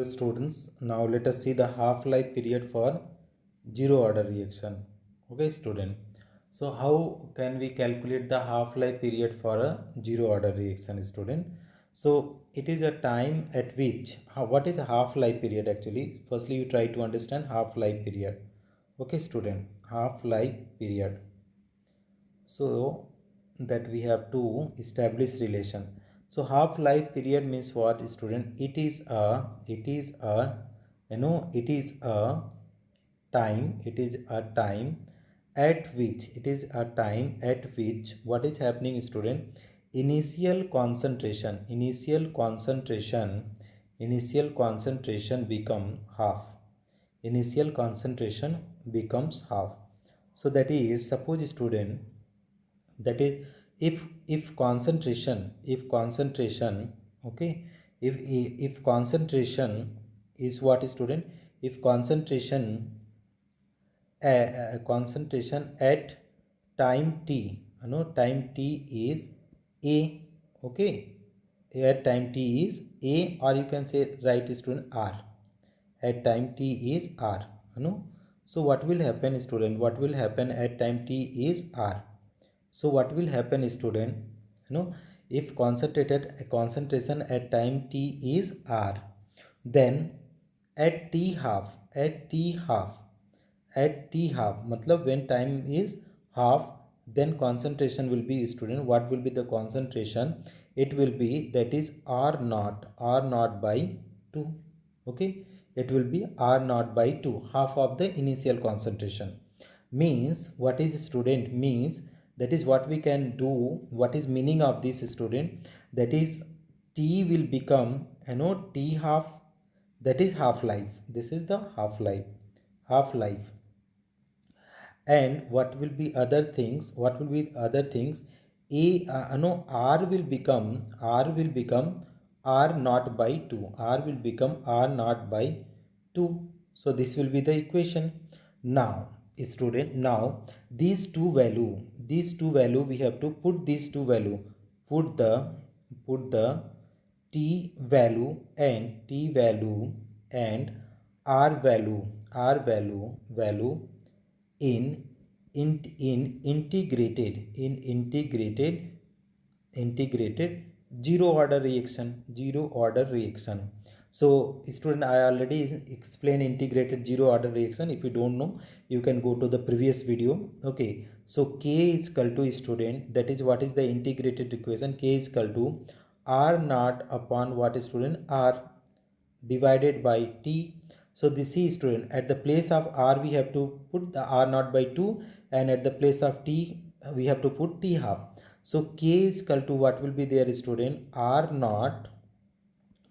Students, now let us see the half-life period for zero order reaction. Okay student, so how can we calculate the half-life period for a zero order reaction, student? So it is a time at which what is a half-life period actually? Firstly you try to understand half-life period. Okay student, half-life period, so that we have to establish relation. So half life period means what, student? It is a time, at which what is happening, student? Initial concentration become half. Initial concentration becomes half. So that is, suppose student, that is, if concentration, okay, if concentration is what, student? If concentration at time t, time t is a, okay, at time t is a, or you can say, right, student, r. At time t is r, so what will happen, student? What will happen at time t is r? So what will happen, student? If concentration at time t is r, then at t half, matlab when time is half, then concentration will be, student, what will be the concentration? It will be, that is, r naught by 2. Okay, it will be r naught by 2, half of the initial concentration. Means what is, student? Means that is what we can do. What is meaning of this, student? That is, t will become, t half, that is half life. This is the half life. And what will be other things? R will become r naught by 2. R will become r naught by 2. So this will be the equation. Now student, now these two value we have to put these two value, put the t value and r value in integrated zero order reaction. So student, I already explained integrated zero order reaction. If you don't know, you can go to the previous video. Okay, so K is equal to, student, that is what is the integrated equation? K is equal to r naught upon what, student? R divided by t. So this is, student, at the place of r we have to put the r naught by 2, and at the place of t we have to put t half. So K is equal to what will be there, student? R naught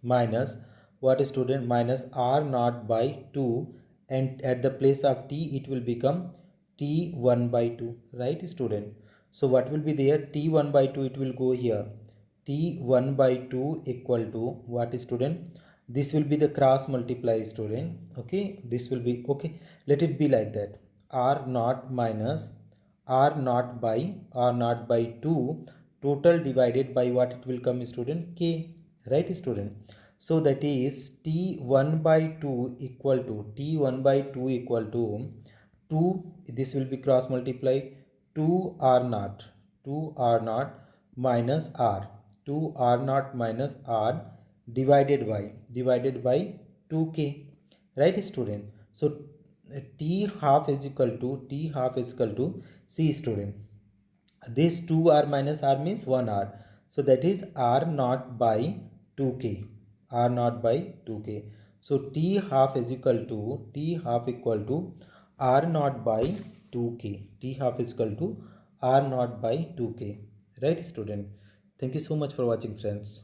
minus what, student? Minus r naught by 2, and at the place of t it will become t1 by 2, right, student? So what will be there? T1 by 2, it will go here. T1 by 2 equal to what, student? This will be the cross multiply, student. Okay, this will be, okay, let it be like that. R naught minus r naught by 2 total divided by what it will come, student? K, right, student? So that is t1 by 2 equal to 2, this will be cross multiply, 2 r naught minus r, 2 r naught minus r divided by 2k, right, student? So t half is equal to, see, student, this 2 r minus r means 1 r, so that is r naught by 2k, so t half is equal to r naught by 2k, r naught by 2k, right, student? Thank you so much for watching, friends.